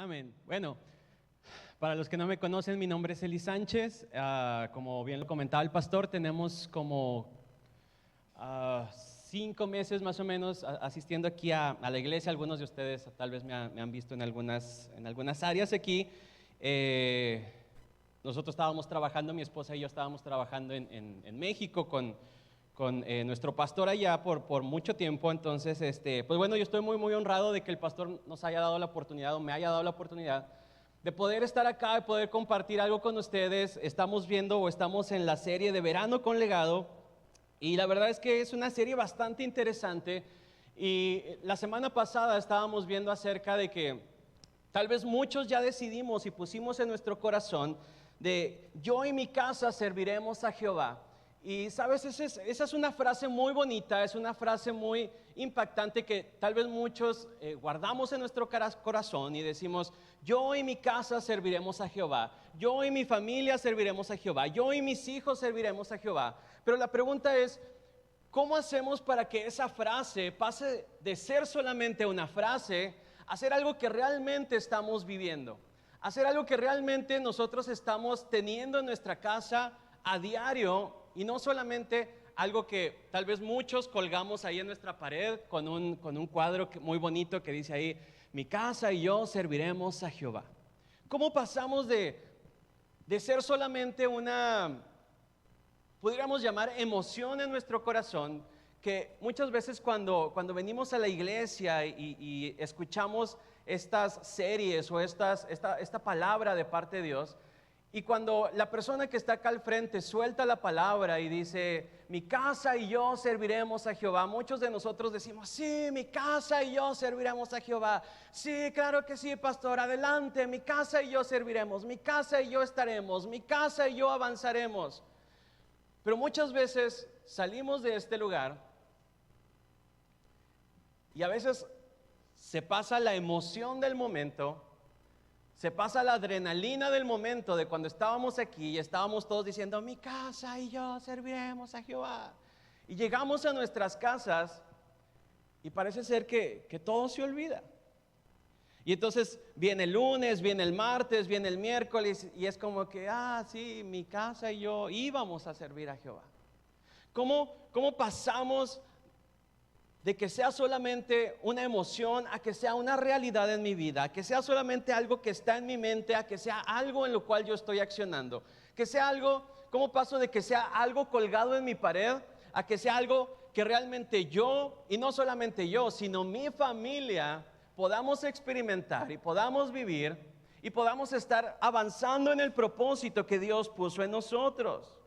Amén. Bueno, para los que no me conocen, mi nombre es Eli Sánchez. Como bien lo comentaba el pastor, tenemos como 5 meses más o menos asistiendo aquí a la iglesia. Algunos de ustedes tal vez me han visto en algunas áreas aquí. Nosotros estábamos trabajando, mi esposa y yo estábamos trabajando en México con nuestro pastor allá por mucho tiempo. Entonces, pues bueno, yo estoy muy honrado de que el pastor nos haya dado la oportunidad, o me haya dado la oportunidad de poder estar acá, de poder compartir algo con ustedes. Estamos viendo o estamos en la serie de Verano con Legado, y la verdad es que es una serie bastante interesante. Y la semana pasada estábamos viendo acerca de que tal vez muchos ya decidimos y pusimos en nuestro corazón de yo y mi casa serviremos a Jehová. Y sabes, esa es una frase muy bonita, es una frase muy impactante que tal vez muchos guardamos en nuestro corazón y decimos, yo y mi casa serviremos a Jehová, yo y mi familia serviremos a Jehová, yo y mis hijos serviremos a Jehová. Pero la pregunta es, ¿cómo hacemos para que esa frase pase de ser solamente una frase a ser algo que realmente estamos viviendo? Hacer algo que realmente nosotros estamos teniendo en nuestra casa a diario, y no solamente algo que tal vez muchos colgamos ahí en nuestra pared con un cuadro muy bonito que dice ahí, mi casa y yo serviremos a Jehová. ¿Cómo pasamos de ser solamente una, pudiéramos llamar, emoción en nuestro corazón, que muchas veces cuando venimos a la iglesia y escuchamos estas series o esta palabra de parte de Dios, y cuando la persona que está acá al frente suelta la palabra y dice, mi casa y yo serviremos a Jehová, muchos de nosotros decimos, sí, mi casa y yo serviremos a Jehová. Sí, claro que sí, pastor, adelante, mi casa y yo serviremos, mi casa y yo estaremos, mi casa y yo avanzaremos. Pero muchas veces salimos de este lugar y a veces se pasa la emoción del momento, se pasa la adrenalina del momento de cuando estábamos aquí y estábamos todos diciendo, mi casa y yo serviremos a Jehová. Y llegamos a nuestras casas y parece ser que todo se olvida. Y entonces viene el lunes, viene el martes, viene el miércoles y es como que, sí, mi casa y yo íbamos a servir a Jehová. ¿Cómo pasamos de que sea solamente una emoción a que sea una realidad en mi vida, a que sea solamente algo que está en mi mente, a que sea algo en lo cual yo estoy accionando, que sea algo? ¿Cómo paso de que sea algo colgado en mi pared a que sea algo que realmente yo, y no solamente yo, sino mi familia, podamos experimentar y podamos vivir y podamos estar avanzando en el propósito que Dios puso en nosotros?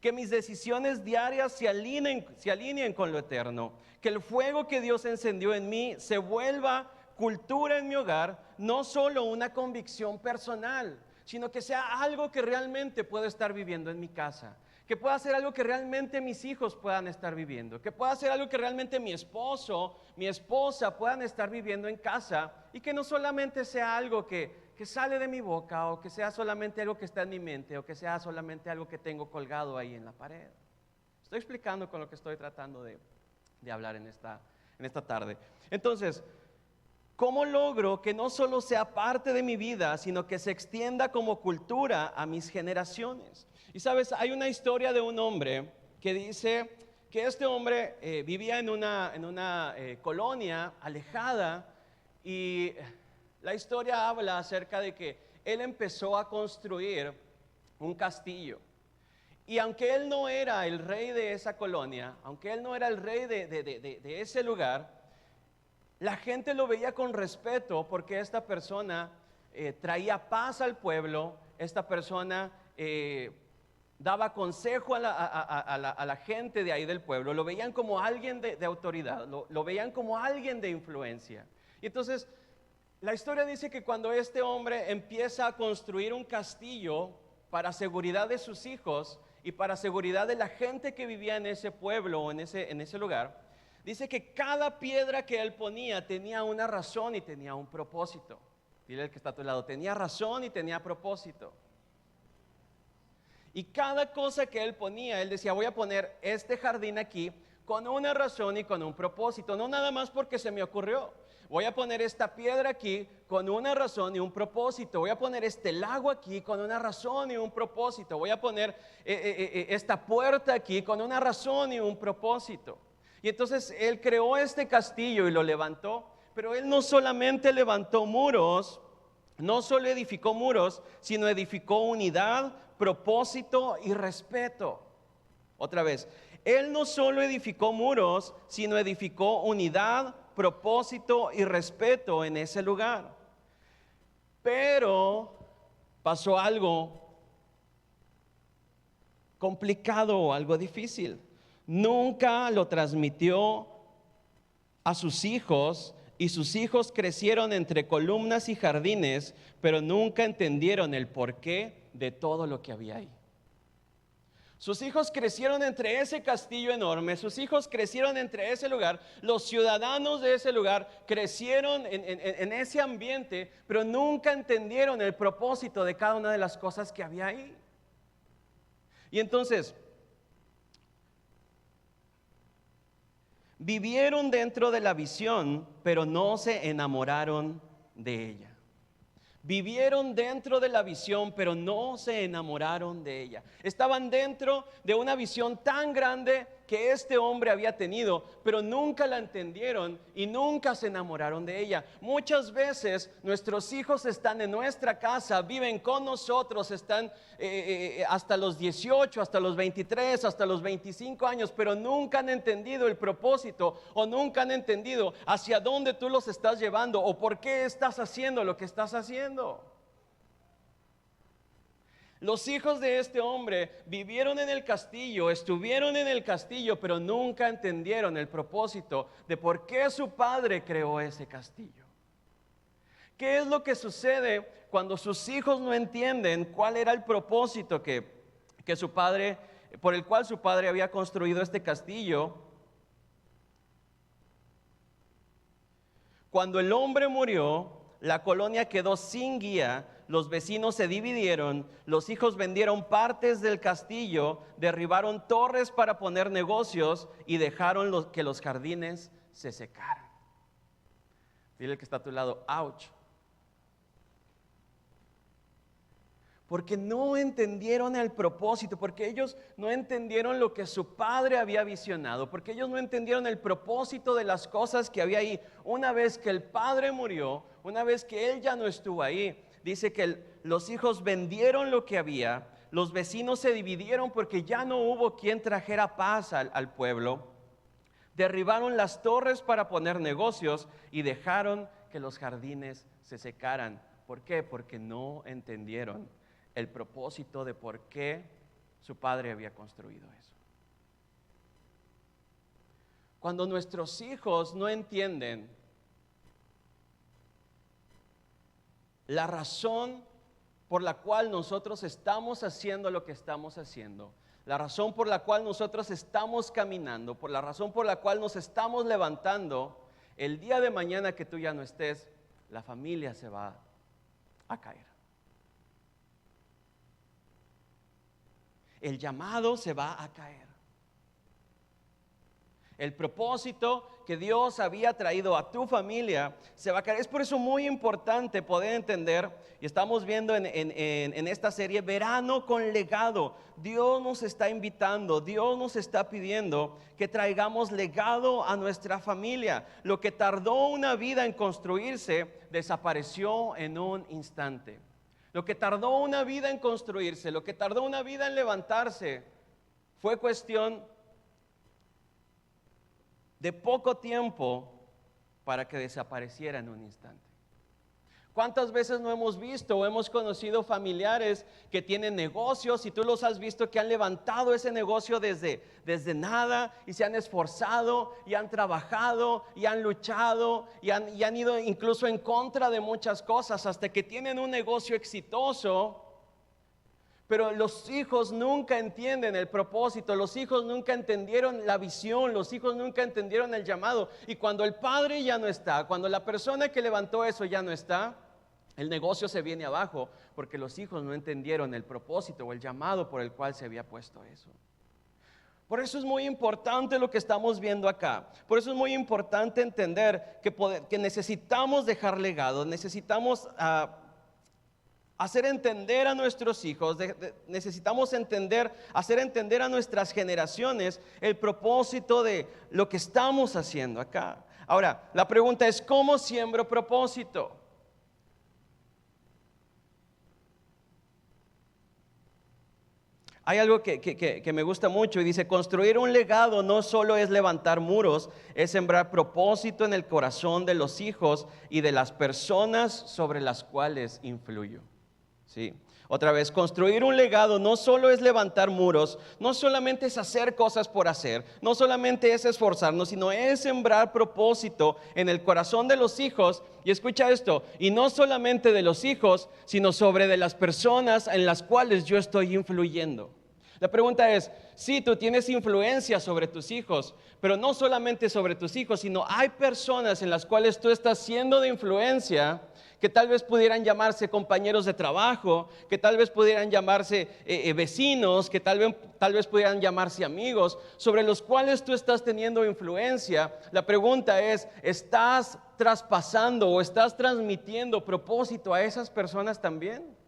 Que mis decisiones diarias se alineen con lo eterno. Que el fuego que Dios encendió en mí se vuelva cultura en mi hogar, no solo una convicción personal, sino que sea algo que realmente puedo estar viviendo en mi casa. Que pueda ser algo que realmente mis hijos puedan estar viviendo. Que pueda ser algo que realmente mi esposo, mi esposa puedan estar viviendo en casa. Y que no solamente sea algo que sale de mi boca, o que sea solamente algo que está en mi mente, o que sea solamente algo que tengo colgado ahí en la pared. Estoy explicando con lo que estoy tratando de hablar en esta tarde. Entonces, ¿cómo logro que no solo sea parte de mi vida, sino que se extienda como cultura a mis generaciones? Y sabes, hay una historia de un hombre que dice que este hombre vivía en una colonia alejada, y la historia habla acerca de que él empezó a construir un castillo. Y aunque él no era el rey de esa colonia, aunque él no era el rey de ese lugar, la gente lo veía con respeto porque esta persona traía paz al pueblo. Esta persona daba consejo a la gente de ahí del pueblo. Lo veían como alguien de autoridad, lo veían como alguien de influencia. Y entonces la historia dice que cuando este hombre empieza a construir un castillo para seguridad de sus hijos y para seguridad de la gente que vivía en ese pueblo o en ese lugar, dice que cada piedra que él ponía tenía una razón y tenía un propósito. Dile al que está a tu lado, tenía razón y tenía propósito. Y cada cosa que él ponía, él decía, voy a poner este jardín aquí con una razón y con un propósito, no nada más porque se me ocurrió. voy a poner esta piedra aquí con una razón y un propósito. Voy a poner este lago aquí con una razón y un propósito. Voy a poner esta puerta aquí con una razón y un propósito. Y entonces él creó este castillo y lo levantó. Pero él no solamente levantó muros, no solo edificó muros, sino edificó unidad, propósito y respeto. Otra vez, él no solo edificó muros, sino edificó unidad, propósito y respeto en ese lugar. Pero pasó algo complicado, algo difícil. Nunca lo transmitió a sus hijos, y sus hijos crecieron entre columnas y jardines, pero nunca entendieron el porqué de todo lo que había ahí. Sus hijos crecieron entre ese castillo enorme, sus hijos crecieron entre ese lugar, los ciudadanos de ese lugar crecieron en ese ambiente, pero nunca entendieron el propósito de cada una de las cosas que había ahí. Y entonces, vivieron dentro de la visión, pero no se enamoraron de ella. Vivieron dentro de la visión, pero no se enamoraron de ella. Estaban dentro de una visión tan grande que este hombre había tenido, pero nunca la entendieron y nunca se enamoraron de ella. Muchas veces nuestros hijos están en nuestra casa, viven con nosotros, están hasta los 18, hasta los 23, hasta los 25 años, pero nunca han entendido el propósito o nunca han entendido hacia dónde tú los estás llevando o por qué estás haciendo lo que estás haciendo. Los hijos de este hombre vivieron en el castillo, estuvieron en el castillo, pero nunca entendieron el propósito de por qué su padre creó ese castillo. ¿Qué es lo que sucede cuando sus hijos no entienden cuál era el propósito que su padre, por el cual su padre había construido este castillo? Cuando el hombre murió, la colonia quedó sin guía. Los vecinos se dividieron, los hijos vendieron partes del castillo, derribaron torres para poner negocios y dejaron que los jardines se secaran. Dile al que está a tu lado, ouch. Porque no entendieron el propósito, porque ellos no entendieron lo que su padre había visionado, porque ellos no entendieron el propósito de las cosas que había ahí. Una vez que el padre murió, una vez que él ya no estuvo ahí, dice que los hijos vendieron lo que había, los vecinos se dividieron porque ya no hubo quien trajera paz al pueblo, derribaron las torres para poner negocios y dejaron que los jardines se secaran. ¿Por qué? Porque no entendieron el propósito de por qué su padre había construido eso. Cuando nuestros hijos no entienden la razón por la cual nosotros estamos haciendo lo que estamos haciendo, la razón por la cual nosotros estamos caminando, por la razón por la cual nos estamos levantando, el día de mañana que tú ya no estés, la familia se va a caer. El llamado se va a caer. El propósito que Dios había traído a tu familia se va a caer. Es por eso muy importante poder entender, y estamos viendo en esta serie, Verano con Legado. Dios nos está invitando, Dios nos está pidiendo que traigamos legado a nuestra familia. Lo que tardó una vida en construirse, desapareció en un instante. Lo que tardó una vida en construirse, lo que tardó una vida en levantarse, fue cuestión de poco tiempo para que desapareciera en un instante. ¿Cuántas veces no hemos visto o hemos conocido familiares que tienen negocios y tú los has visto que han levantado ese negocio desde nada y se han esforzado y han trabajado y han luchado y han ido incluso en contra de muchas cosas hasta que tienen un negocio exitoso? Pero los hijos nunca entienden el propósito, los hijos nunca entendieron la visión, los hijos nunca entendieron el llamado. Y cuando el padre ya no está, cuando la persona que levantó eso ya no está, el negocio se viene abajo porque los hijos no entendieron el propósito o el llamado por el cual se había puesto eso. Por eso es muy importante lo que estamos viendo acá. Por eso es muy importante entender que necesitamos dejar legado, necesitamos hacer entender a nuestros hijos, necesitamos hacer entender a nuestras generaciones el propósito de lo que estamos haciendo acá. Ahora, la pregunta es, ¿cómo siembro propósito? Hay algo que me gusta mucho y dice, construir un legado no solo es levantar muros, es sembrar propósito en el corazón de los hijos y de las personas sobre las cuales influyo. ¿Sí? Otra vez, construir un legado no solo es levantar muros, no solamente es hacer cosas por hacer, no solamente es esforzarnos, sino es sembrar propósito en el corazón de los hijos. Y escucha esto, y no solamente de los hijos, sino sobre de las personas en las cuales yo estoy influyendo. La pregunta es, sí, tú tienes influencia sobre tus hijos, pero no solamente sobre tus hijos, sino hay personas en las cuales tú estás siendo de influencia, que tal vez pudieran llamarse compañeros de trabajo, que tal vez pudieran llamarse vecinos, que tal vez pudieran llamarse amigos, sobre los cuales tú estás teniendo influencia. La pregunta es, ¿estás traspasando o estás transmitiendo propósito a esas personas también?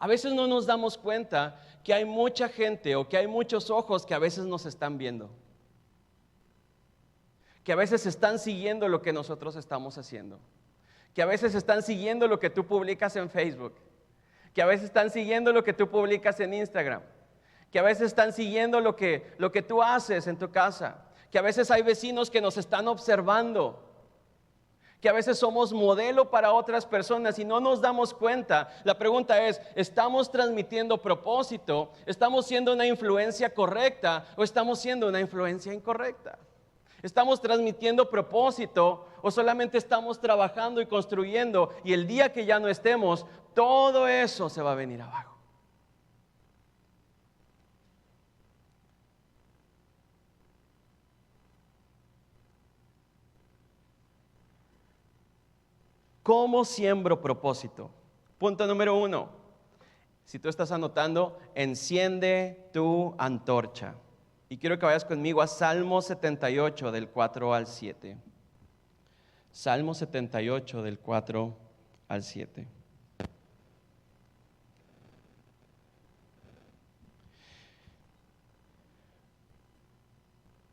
A veces no nos damos cuenta que hay mucha gente o que hay muchos ojos que a veces nos están viendo, que a veces están siguiendo lo que nosotros estamos haciendo, que a veces están siguiendo lo que tú publicas en Facebook, que a veces están siguiendo lo que tú publicas en Instagram, que a veces están siguiendo lo que tú haces en tu casa, que a veces hay vecinos que nos están observando, que a veces somos modelo para otras personas y no nos damos cuenta. La pregunta es, ¿estamos transmitiendo propósito? ¿Estamos siendo una influencia correcta o estamos siendo una influencia incorrecta? ¿Estamos transmitiendo propósito o solamente estamos trabajando y construyendo y el día que ya no estemos, todo eso se va a venir abajo? ¿Cómo siembro propósito? Punto número 1. Si tú estás anotando, enciende tu antorcha. Y quiero que vayas conmigo a Salmo 78 del 4 al 7. Salmo 78 del 4 al 7.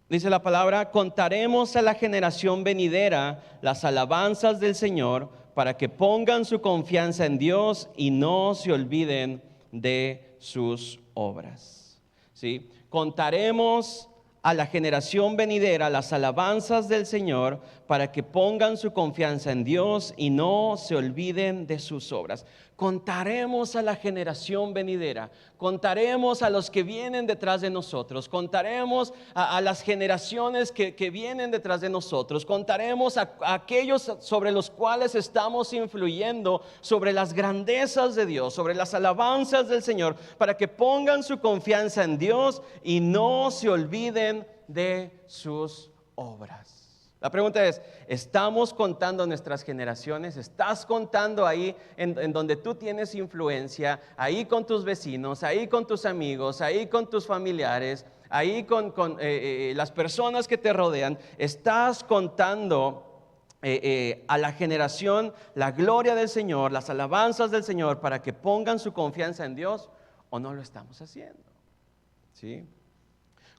Dice la palabra, contaremos a la generación venidera las alabanzas del Señor para que pongan su confianza en Dios y no se olviden de sus obras. ¿Sí? Contaremos a la generación venidera las alabanzas del Señor para que pongan su confianza en Dios y no se olviden de sus obras. Contaremos a la generación venidera, contaremos a los que vienen detrás de nosotros, contaremos a las generaciones que vienen detrás de nosotros, contaremos a aquellos sobre los cuales estamos influyendo, sobre las grandezas de Dios, sobre las alabanzas del Señor, para que pongan su confianza en Dios y no se olviden de sus obras. La pregunta es, ¿estamos contando nuestras generaciones? ¿Estás contando ahí en donde tú tienes influencia, ahí con tus vecinos, ahí con tus amigos, ahí con tus familiares, ahí con las personas que te rodean? ¿Estás contando a la generación la gloria del Señor, las alabanzas del Señor para que pongan su confianza en Dios o no lo estamos haciendo? ¿Sí?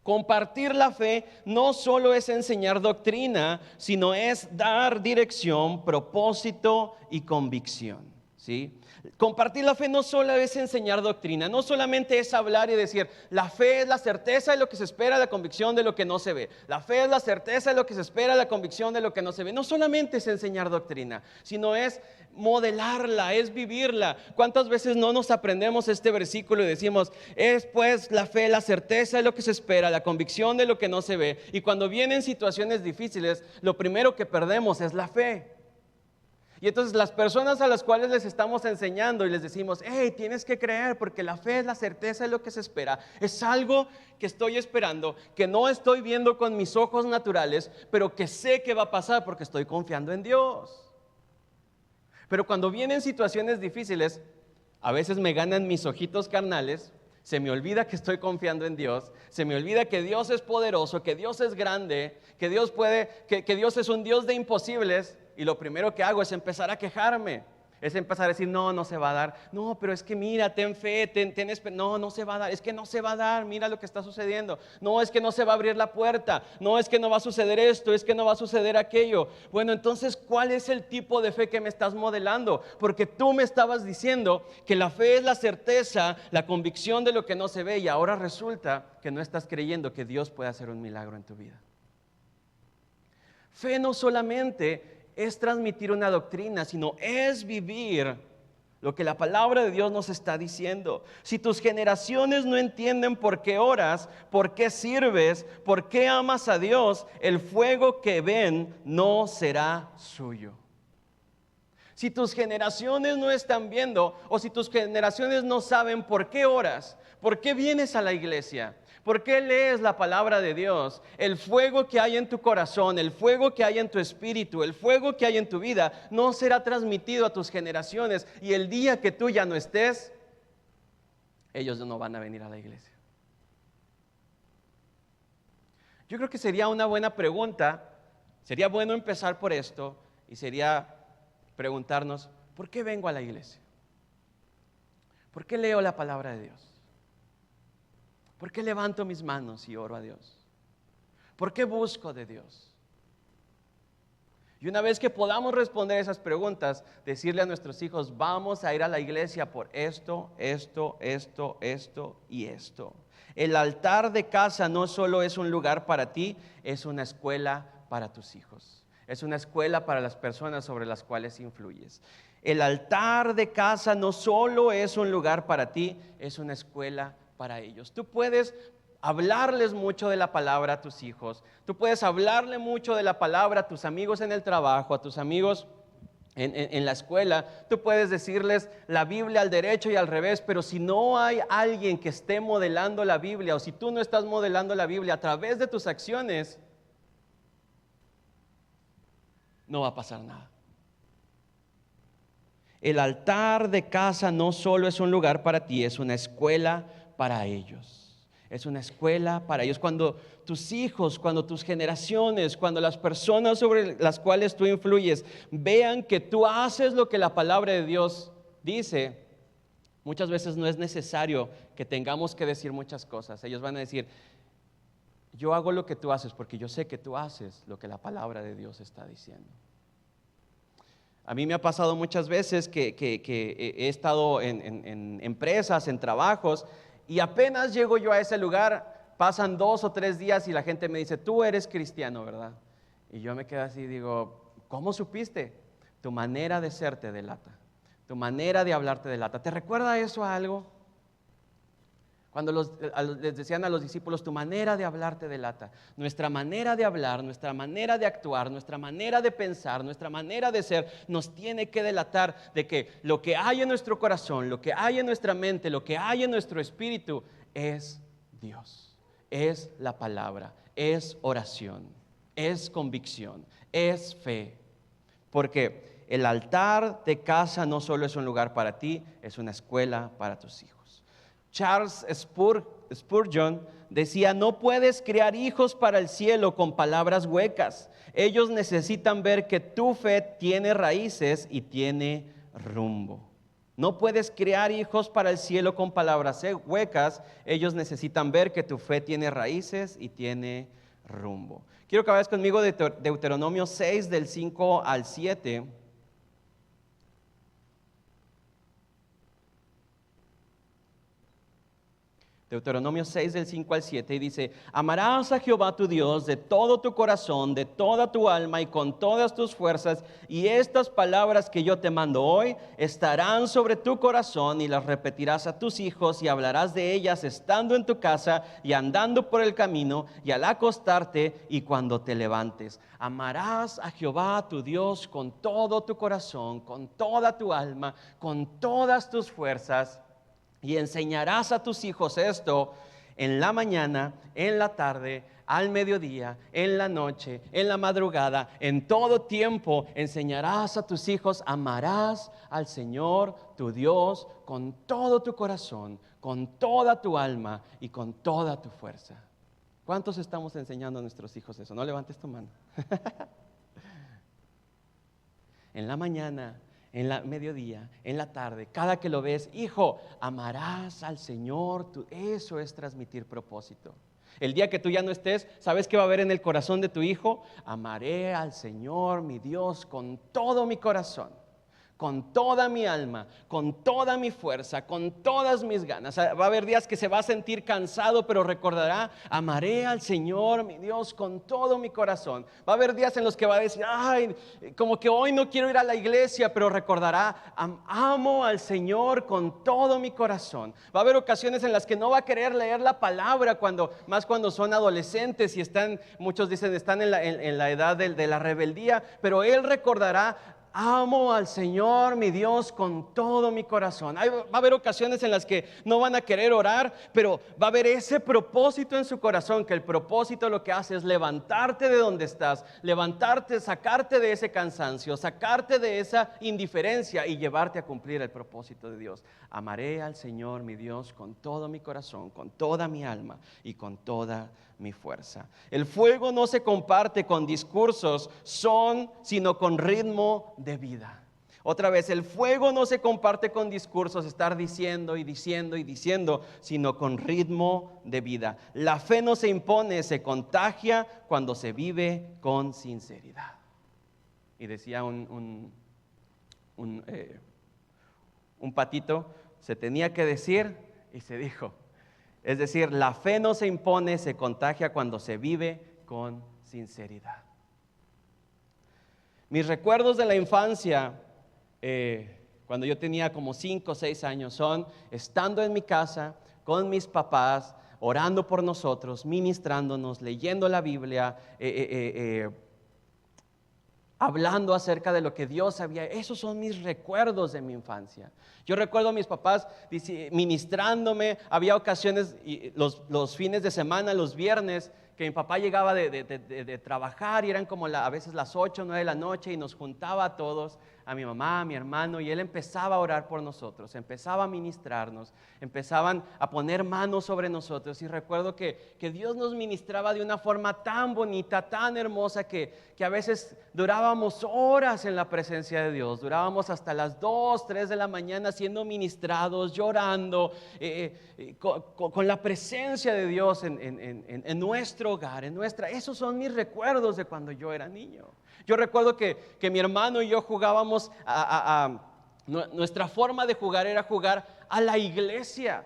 Compartir la fe no solo es enseñar doctrina, sino es dar dirección, propósito y convicción. ¿Sí? Compartir la fe no solo es enseñar doctrina, no solamente es hablar y decir, la fe es la certeza de lo que se espera, la convicción de lo que no se ve. La fe es la certeza de lo que se espera, la convicción de lo que no se ve. No solamente es enseñar doctrina, sino es modelarla, es vivirla. ¿Cuántas veces no nos aprendemos este versículo y decimos, es pues la fe, la certeza de lo que se espera, la convicción de lo que no se ve? Y cuando vienen situaciones difíciles, lo primero que perdemos es la fe. Y entonces las personas a las cuales les estamos enseñando y les decimos, hey, tienes que creer porque la fe es la certeza de lo que se espera. Es algo que estoy esperando, que no estoy viendo con mis ojos naturales, pero que sé que va a pasar porque estoy confiando en Dios. Pero cuando vienen situaciones difíciles, a veces me ganan mis ojitos carnales Se me olvida que estoy confiando en Dios, se me olvida que Dios es poderoso, que Dios es grande, que Dios puede, que Dios es un Dios de imposibles, y lo primero que hago es empezar a quejarme. Es empezar a decir, no, no se va a dar. No, pero es que mira, ten fe, no, no se va a dar. Es que no se va a dar, mira lo que está sucediendo. No, es que no se va a abrir la puerta. No, es que no va a suceder esto, es que no va a suceder aquello. Bueno, entonces, ¿cuál es el tipo de fe que me estás modelando? Porque tú me estabas diciendo que la fe es la certeza, la convicción de lo que no se ve, y ahora resulta que no estás creyendo que Dios puede hacer un milagro en tu vida. Fe no solamente es transmitir una doctrina, sino es vivir lo que la palabra de Dios nos está diciendo. Si tus generaciones no entienden por qué oras, por qué sirves, por qué amas a Dios, el fuego que ven no será suyo. Si tus generaciones no están viendo, o si tus generaciones no saben por qué oras, por qué vienes a la iglesia, ¿por qué lees la palabra de Dios? El fuego que hay en tu corazón, el fuego que hay en tu espíritu, el fuego que hay en tu vida no será transmitido a tus generaciones, y el día que tú ya no estés, ellos no van a venir a la iglesia. Yo creo que sería una buena pregunta, sería bueno empezar por esto, y sería preguntarnos, ¿por qué vengo a la iglesia? ¿Por qué leo la palabra de Dios? ¿Por qué levanto mis manos y oro a Dios? ¿Por qué busco de Dios? Y una vez que podamos responder esas preguntas, decirle a nuestros hijos, vamos a ir a la iglesia por esto, esto, esto, esto y esto. El altar de casa no solo es un lugar para ti, es una escuela para tus hijos. Es una escuela para las personas sobre las cuales influyes. El altar de casa no solo es un lugar para ti, es una escuela para ellos. Tú puedes hablarles mucho de la palabra a tus hijos. Tú puedes hablarle mucho de la palabra a tus amigos en el trabajo, a tus amigos en la escuela. Tú puedes decirles la Biblia al derecho y al revés, pero si no hay alguien que esté modelando la Biblia, o si tú no estás modelando la Biblia a través de tus acciones, no va a pasar nada. El altar de casa no solo es un lugar para ti, es una escuela para ellos. Es una escuela para ellos. Cuando tus hijos, cuando tus generaciones, cuando las personas sobre las cuales tú influyes vean que tú haces lo que la palabra de Dios dice, muchas veces no es necesario que tengamos que decir muchas cosas. Ellos van a decir, yo hago lo que tú haces porque yo sé que tú haces lo que la palabra de Dios está diciendo. A mí me ha pasado muchas veces que he estado en empresas, en trabajos, y apenas llego yo a ese lugar, pasan 2 o 3 días y la gente me dice, tú eres cristiano, ¿verdad? Y yo me quedo así y digo, ¿cómo supiste? Tu manera de ser te delata, tu manera de hablar te delata. ¿Te recuerda eso a algo? Cuando les decían a los discípulos, tu manera de hablar te delata. Nuestra manera de hablar, nuestra manera de actuar, nuestra manera de pensar, nuestra manera de ser, nos tiene que delatar de que lo que hay en nuestro corazón, lo que hay en nuestra mente, lo que hay en nuestro espíritu es Dios, es la palabra, es oración, es convicción, es fe. Porque el altar de casa no solo es un lugar para ti, es una escuela para tus hijos. Charles Spurgeon decía, no puedes criar hijos para el cielo con palabras huecas. Ellos necesitan ver que tu fe tiene raíces y tiene rumbo. No puedes criar hijos para el cielo con palabras huecas. Ellos necesitan ver que tu fe tiene raíces y tiene rumbo. Quiero que vayas conmigo de Deuteronomio 6 del 5 al 7. Deuteronomio 6 del 5 al 7 y dice, amarás a Jehová tu Dios de todo tu corazón, de toda tu alma y con todas tus fuerzas, y estas palabras que yo te mando hoy estarán sobre tu corazón y las repetirás a tus hijos y hablarás de ellas estando en tu casa y andando por el camino y al acostarte y cuando te levantes. Amarás a Jehová tu Dios con todo tu corazón, con toda tu alma, con todas tus fuerzas. Y enseñarás a tus hijos esto En la mañana, en la tarde, al mediodía, en la noche, en la madrugada, en todo tiempo enseñarás a tus hijos, amarás al Señor tu Dios con todo tu corazón, con toda tu alma y con toda tu fuerza. ¿Cuántos estamos enseñando a nuestros hijos eso? No levantes tu mano. En la mañana, en la mediodía, en la tarde, cada que lo ves, hijo, amarás al Señor. Eso es transmitir propósito. El día que tú ya no estés, ¿sabes qué va a haber en el corazón de tu hijo? Amaré al Señor, mi Dios, con todo mi corazón, con toda mi alma, con toda mi fuerza, con todas mis ganas. Va a haber días que se va a sentir cansado, pero recordará, amaré al Señor, mi Dios, con todo mi corazón. Va a haber días en los que va a decir, ay, como que hoy no quiero ir a la iglesia, pero recordará, amo al Señor con todo mi corazón. Va a haber ocasiones en las que no va a querer leer la palabra, más cuando son adolescentes y muchos dicen, están en la edad de la rebeldía, pero él recordará, amo al Señor, mi Dios, con todo mi corazón. Va a haber ocasiones en las que no van a querer orar, pero va a haber ese propósito en su corazón, que el propósito lo que hace es levantarte de donde estás, levantarte, sacarte de ese cansancio, sacarte de esa indiferencia y llevarte a cumplir el propósito de Dios. Amaré al Señor, mi Dios, con todo mi corazón, con toda mi alma y con toda mi fuerza. El fuego no se comparte con discursos, sino con ritmo de vida. Otra vez, el fuego no se comparte con discursos, estar diciendo y diciendo y diciendo, sino con ritmo de vida. La fe no se impone, se contagia cuando se vive con sinceridad. Y decía un patito, se tenía que decir y se dijo. Es decir, la fe no se impone, se contagia cuando se vive con sinceridad. Mis recuerdos de la infancia, cuando yo tenía como 5 o 6 años, son estando en mi casa con mis papás, orando por nosotros, ministrándonos, leyendo la Biblia, hablando acerca de lo que Dios había. Esos son mis recuerdos de mi infancia. Yo recuerdo a mis papás ministrándome. Había ocasiones, los fines de semana, los viernes, que mi papá llegaba de trabajar y eran como a veces las 8 o 9 de la noche y nos juntaba a todos, a mi mamá, a mi hermano, y él empezaba a orar por nosotros, empezaba a ministrarnos, empezaban a poner manos sobre nosotros. Y recuerdo que Dios nos ministraba de una forma tan bonita, tan hermosa, que a veces durábamos horas en la presencia de Dios, durábamos hasta las 2, 3 de la mañana siendo ministrados, llorando, con la presencia de Dios en nuestro hogar, esos son mis recuerdos de cuando yo era niño. Yo recuerdo que mi hermano y yo jugábamos nuestra forma de jugar era jugar a la iglesia,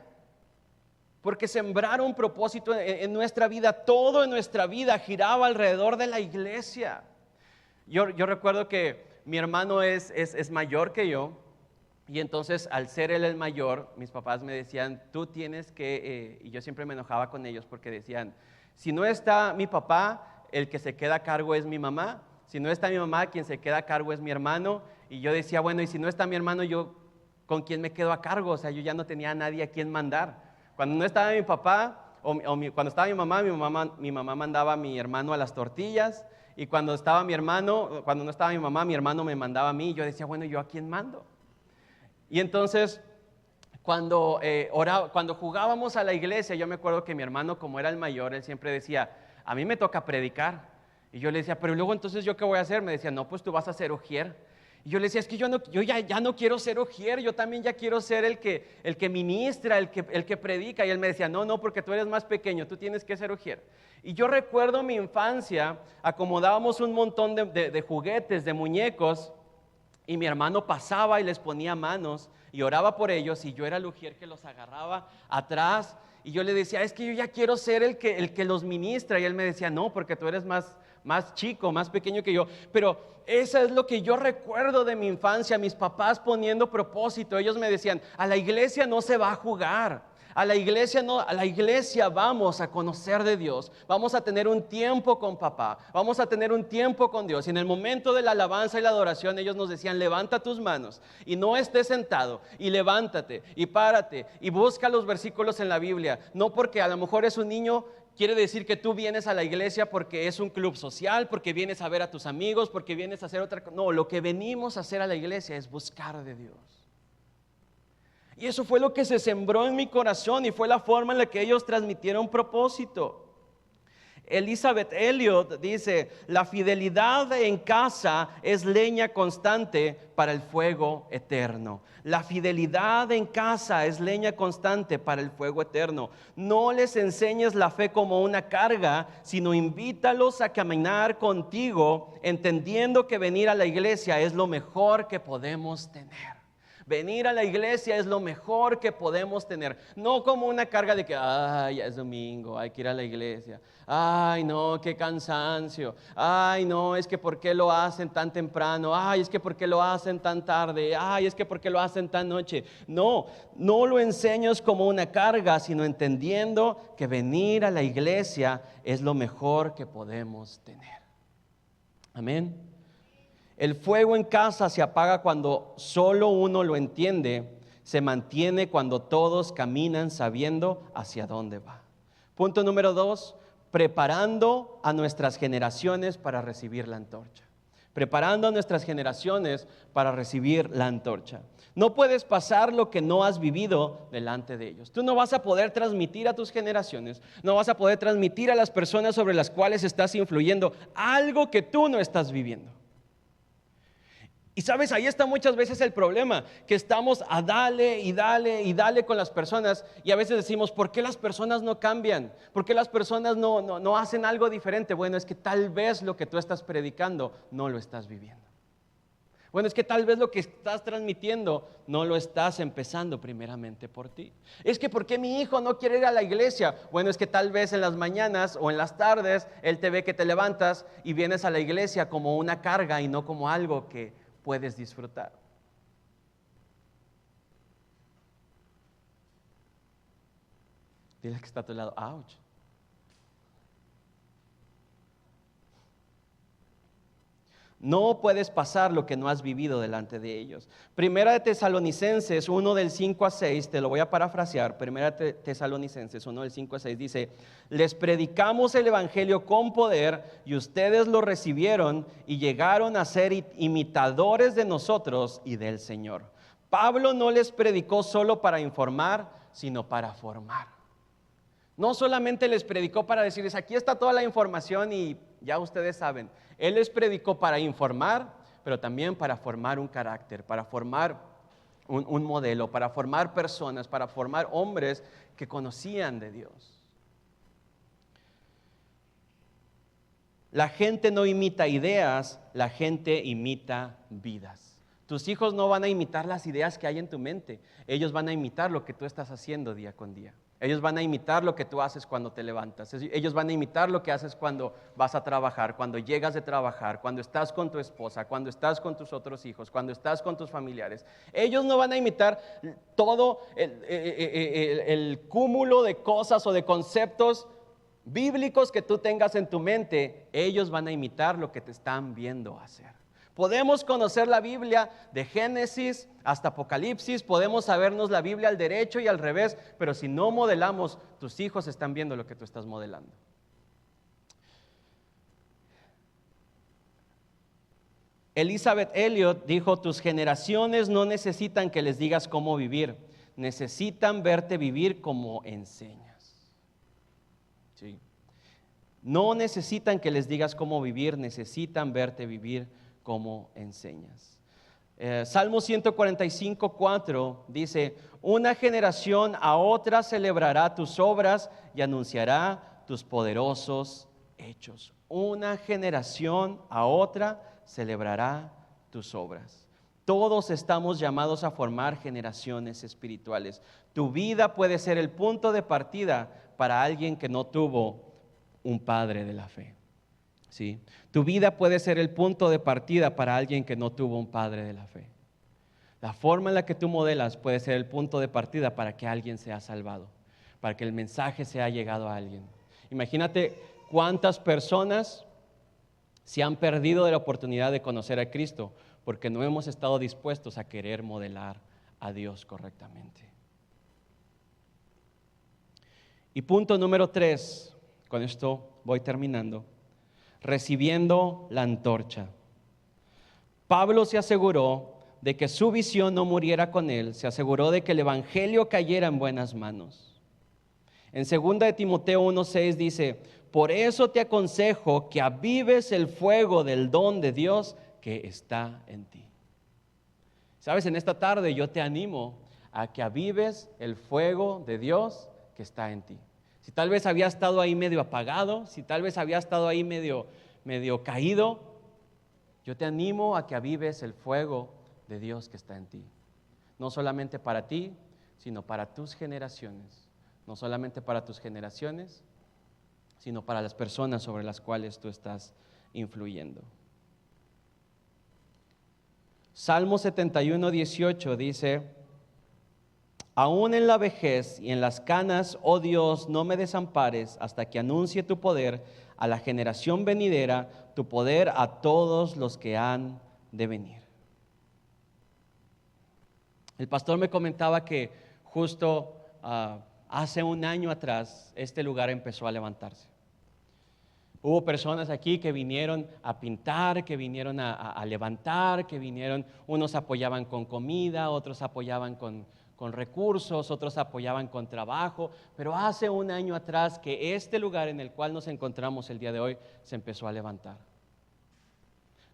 porque sembrar un propósito en nuestra vida, todo en nuestra vida giraba alrededor de la iglesia. Yo recuerdo que mi hermano es mayor que yo, y entonces al ser él el mayor, mis papás me decían, tú tienes que, y yo siempre me enojaba con ellos porque decían, si no está mi papá, el que se queda a cargo es mi mamá. Si no está mi mamá, quien se queda a cargo es mi hermano. Y yo decía, bueno, y si no está mi hermano, yo ¿con quién me quedo a cargo? O sea, yo ya no tenía a nadie a quien mandar. Cuando no estaba mi papá, cuando estaba mi mamá mandaba a mi hermano a las tortillas. Y cuando estaba cuando no estaba mi hermano me mandaba a mí. Y yo decía, bueno, ¿yo a quién mando? Y entonces, cuando jugábamos a la iglesia, yo me acuerdo que mi hermano, como era el mayor, él siempre decía, a mí me toca predicar. Y yo le decía, pero luego entonces ¿yo qué voy a hacer? Me decía, no, pues tú vas a ser ujier. Y yo le decía, es que yo ya no quiero ser ujier, yo también ya quiero ser el que ministra, el que predica. Y él me decía, no, porque tú eres más pequeño, tú tienes que ser ujier. Y yo recuerdo mi infancia, acomodábamos un montón de juguetes, de muñecos, y mi hermano pasaba y les ponía manos y oraba por ellos, y yo era el ujier que los agarraba atrás. Y yo le decía, es que yo ya quiero ser el que los ministra. Y él me decía, no, porque tú eres más chico, más pequeño que yo. Pero eso es lo que yo recuerdo de mi infancia, mis papás poniendo propósito. Ellos me decían, a la iglesia no se va a jugar, A la iglesia no, a la iglesia vamos a conocer de Dios, vamos a tener un tiempo con papá, vamos a tener un tiempo con Dios. Y en el momento de la alabanza y la adoración ellos nos decían, levanta tus manos y no estés sentado, y levántate y párate y busca los versículos en la Biblia. No porque a lo mejor es un niño, quiere decir que tú vienes a la iglesia porque es un club social, porque vienes a ver a tus amigos, porque vienes a hacer otra cosa. No, lo que venimos a hacer a la iglesia es buscar de Dios. Y eso fue lo que se sembró en mi corazón y fue la forma en la que ellos transmitieron propósito. Elisabeth Elliot dice, la fidelidad en casa es leña constante para el fuego eterno. La fidelidad en casa es leña constante para el fuego eterno. No les enseñes la fe como una carga, sino invítalos a caminar contigo, entendiendo que venir a la iglesia es lo mejor que podemos tener. Venir a la iglesia es lo mejor que podemos tener. No como una carga de que, ay, ya es domingo, hay que ir a la iglesia. Ay, no, qué cansancio. Ay, no, es que ¿por qué lo hacen tan temprano? Ay, es que ¿por qué lo hacen tan tarde? Ay, es que ¿por qué lo hacen tan noche? No, no lo enseñes como una carga, sino entendiendo que venir a la iglesia es lo mejor que podemos tener. Amén. El fuego en casa se apaga cuando solo uno lo entiende, se mantiene cuando todos caminan sabiendo hacia dónde va. Punto número 2, preparando a nuestras generaciones para recibir la antorcha. Preparando a nuestras generaciones para recibir la antorcha. No puedes pasar lo que no has vivido delante de ellos. Tú no vas a poder transmitir a tus generaciones, no vas a poder transmitir a las personas sobre las cuales estás influyendo algo que tú no estás viviendo. Y sabes, ahí está muchas veces el problema, que estamos a dale y dale y dale con las personas y a veces decimos, ¿por qué las personas no cambian? ¿Por qué las personas no hacen algo diferente? Bueno, es que tal vez lo que tú estás predicando no lo estás viviendo. Bueno, es que tal vez lo que estás transmitiendo no lo estás empezando primeramente por ti. Es que ¿por qué mi hijo no quiere ir a la iglesia? Bueno, es que tal vez en las mañanas o en las tardes él te ve que te levantas y vienes a la iglesia como una carga y no como algo que puedes disfrutar. Dile que está a tu lado, ouch. No puedes pasar lo que no has vivido delante de ellos. Primera de Tesalonicenses 1 del 5 a 6, te lo voy a parafrasear. Primera de Tesalonicenses 1 del 5 a 6 dice, les predicamos el evangelio con poder y ustedes lo recibieron y llegaron a ser imitadores de nosotros y del Señor. Pablo no les predicó solo para informar, sino para formar. No solamente les predicó para decirles, aquí está toda la información y ya ustedes saben. Él les predicó para informar, pero también para formar un carácter, para formar un modelo, para formar personas, para formar hombres que conocían de Dios. La gente no imita ideas, la gente imita vidas. Tus hijos no van a imitar las ideas que hay en tu mente, ellos van a imitar lo que tú estás haciendo día con día. Ellos van a imitar lo que tú haces cuando te levantas. Ellos van a imitar lo que haces cuando vas a trabajar, cuando llegas de trabajar, cuando estás con tu esposa, cuando estás con tus otros hijos, cuando estás con tus familiares. Ellos no van a imitar todo el cúmulo de cosas o de conceptos bíblicos que tú tengas en tu mente. Ellos van a imitar lo que te están viendo hacer. Podemos conocer la Biblia de Génesis hasta Apocalipsis, podemos sabernos la Biblia al derecho y al revés, pero si no modelamos, tus hijos están viendo lo que tú estás modelando. Elisabeth Elliot dijo, tus generaciones no necesitan que les digas cómo vivir, necesitan verte vivir como enseñas. Sí. No necesitan que les digas cómo vivir, necesitan verte vivir como enseñas. Salmo 145:4 dice, una generación a otra celebrará tus obras y anunciará tus poderosos hechos. Una generación a otra celebrará tus obras. Todos estamos llamados a formar generaciones espirituales. Tu vida puede ser el punto de partida para alguien que no tuvo un padre de la fe. ¿Sí? Tu vida puede ser el punto de partida para alguien que no tuvo un padre de la fe. La forma en la que tú modelas puede ser el punto de partida para que alguien sea salvado. para que el mensaje sea llegado a alguien. Imagínate cuántas personas se han perdido de la oportunidad de conocer a Cristo porque no hemos estado dispuestos a querer modelar a Dios correctamente. Y punto número 3, con esto voy terminando, recibiendo la antorcha. Pablo se aseguró de que su visión no muriera con él, se aseguró de que el evangelio cayera en buenas manos. En 2 de Timoteo 1:6 dice: por eso te aconsejo que avives el fuego del don de Dios que está en ti. Sabes, en esta tarde yo te animo a que avives el fuego de Dios que está en ti. Si tal vez había estado ahí medio apagado, si tal vez había estado ahí medio caído, yo te animo a que avives el fuego de Dios que está en ti. No solamente para ti, sino para tus generaciones. No solamente para tus generaciones, sino para las personas sobre las cuales tú estás influyendo. Salmo 71:18 dice: aún en la vejez y en las canas, oh Dios, no me desampares hasta que anuncie tu poder a la generación venidera, tu poder a todos los que han de venir. El pastor me comentaba que justo hace un año atrás este lugar empezó a levantarse. Hubo personas aquí que vinieron a pintar, que vinieron a levantar, que vinieron, unos apoyaban con comida, otros apoyaban con recursos, otros apoyaban con trabajo, pero hace un año atrás que este lugar en el cual nos encontramos el día de hoy se empezó a levantar.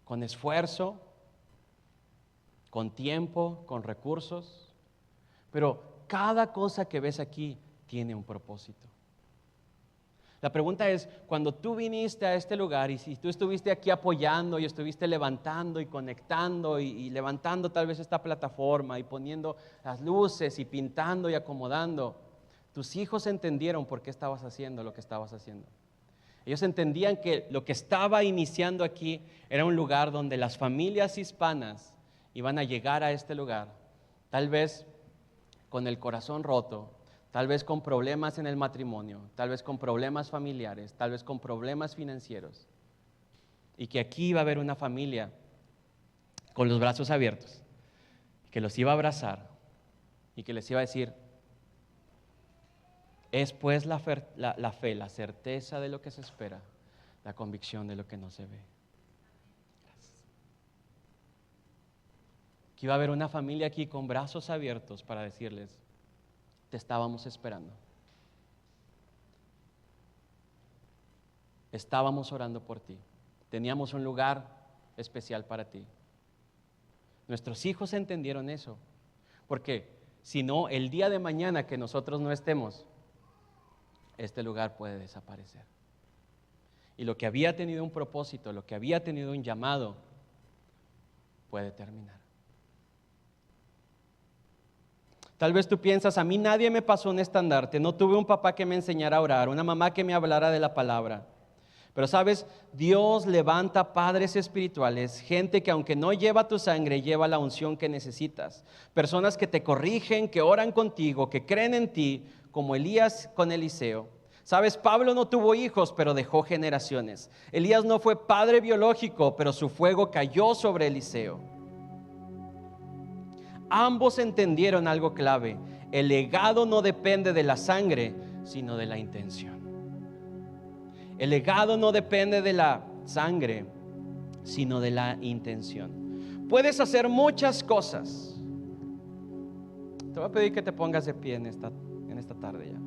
Con esfuerzo, con tiempo, con recursos, pero cada cosa que ves aquí tiene un propósito. La pregunta es, cuando tú viniste a este lugar y si tú estuviste aquí apoyando y estuviste levantando y conectando y levantando tal vez esta plataforma y poniendo las luces y pintando y acomodando, tus hijos entendieron por qué estabas haciendo lo que estabas haciendo. Ellos entendían que lo que estaba iniciando aquí era un lugar donde las familias hispanas iban a llegar a este lugar, tal vez con el corazón roto, tal vez con problemas en el matrimonio, tal vez con problemas familiares, tal vez con problemas financieros. Y que aquí iba a haber una familia con los brazos abiertos, que los iba a abrazar y que les iba a decir: es pues la fe, la certeza de lo que se espera, la convicción de lo que no se ve. Gracias. Que iba a haber una familia aquí con brazos abiertos para decirles: te estábamos esperando. Estábamos orando por ti. Teníamos un lugar especial para ti. Nuestros hijos entendieron eso, porque si no, el día de mañana que nosotros no estemos, este lugar puede desaparecer. Y lo que había tenido un propósito, lo que había tenido un llamado, puede terminar. Tal vez tú piensas: a mí nadie me pasó un estandarte, no tuve un papá que me enseñara a orar, una mamá que me hablara de la palabra. Pero sabes, Dios levanta padres espirituales, gente que aunque no lleva tu sangre, lleva la unción que necesitas. Personas que te corrigen, que oran contigo, que creen en ti, como Elías con Eliseo. Sabes, Pablo no tuvo hijos, pero dejó generaciones. Elías no fue padre biológico, pero su fuego cayó sobre Eliseo. Ambos entendieron algo clave: el legado no depende de la sangre, sino de la intención. El legado no depende de la sangre, sino de la intención. Puedes hacer muchas cosas. Te voy a pedir que te pongas de pie en esta tarde ya.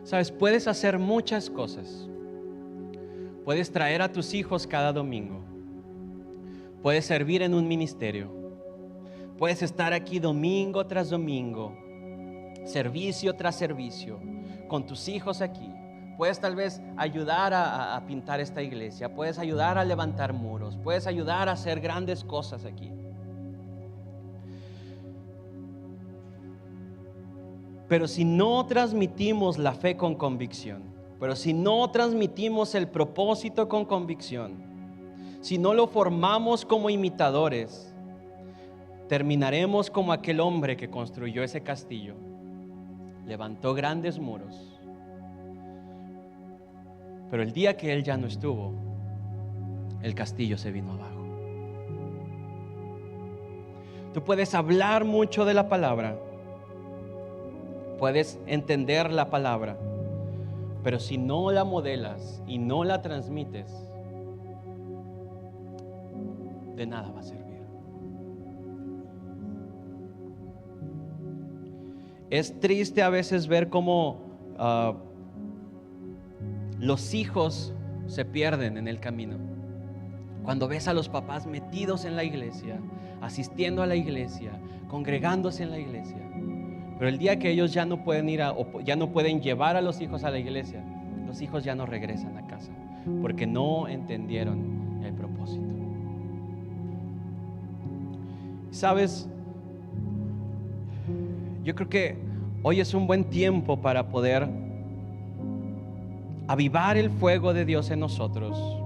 Sabes, puedes hacer muchas cosas. Puedes traer a tus hijos cada domingo. Puedes servir en un ministerio. Puedes estar aquí domingo tras domingo, servicio tras servicio, con tus hijos aquí. Puedes tal vez ayudar a pintar esta iglesia. Puedes ayudar a levantar muros. Puedes ayudar a hacer grandes cosas aquí. Pero si no transmitimos la fe con convicción, pero si no transmitimos el propósito con convicción, si no lo formamos como imitadores, terminaremos como aquel hombre que construyó ese castillo, levantó grandes muros, pero el día que él ya no estuvo, el castillo se vino abajo. Tú puedes hablar mucho de la palabra, puedes entender la palabra, pero si no la modelas y no la transmites, de nada va a servir. Es triste a veces ver cómo los hijos se pierden en el camino. Cuando ves a los papás metidos en la iglesia, asistiendo a la iglesia, congregándose en la iglesia, pero el día que ellos ya no pueden ya no pueden llevar a los hijos a la iglesia, los hijos ya no regresan a casa porque no entendieron el propósito. ¿Sabes? Yo creo que hoy es un buen tiempo para poder avivar el fuego de Dios en nosotros.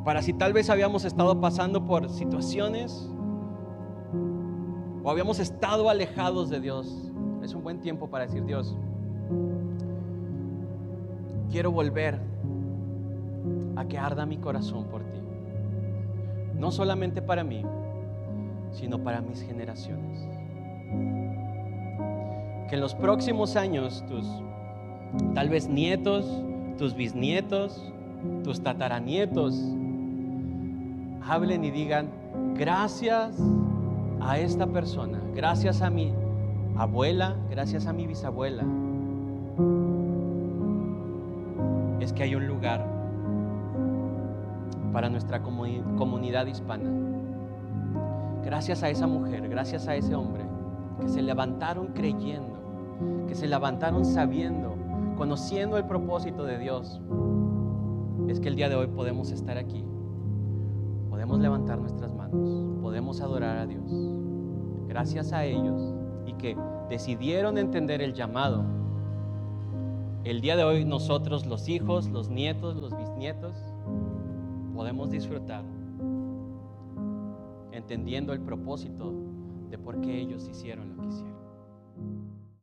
Para si tal vez habíamos estado pasando por situaciones o habíamos estado alejados de Dios, es un buen tiempo para decir: Dios, quiero volver a que arda mi corazón por ti, no solamente para mí, sino para mis generaciones. Que en los próximos años tus tal vez nietos, tus bisnietos, tus tataranietos hablen y digan: gracias a esta persona, gracias a mi abuela, gracias a mi bisabuela, es que hay un lugar para nuestra comunidad hispana. Gracias a esa mujer, gracias a ese hombre que se levantaron creyendo, que se levantaron sabiendo, conociendo el propósito de Dios, es que el día de hoy podemos estar aquí, podemos levantar nuestras manos, podemos adorar a Dios. Gracias a ellos y que decidieron entender el llamado, el día de hoy nosotros, los hijos, los nietos, los bisnietos, podemos disfrutar entendiendo el propósito de por qué ellos hicieron lo que hicieron.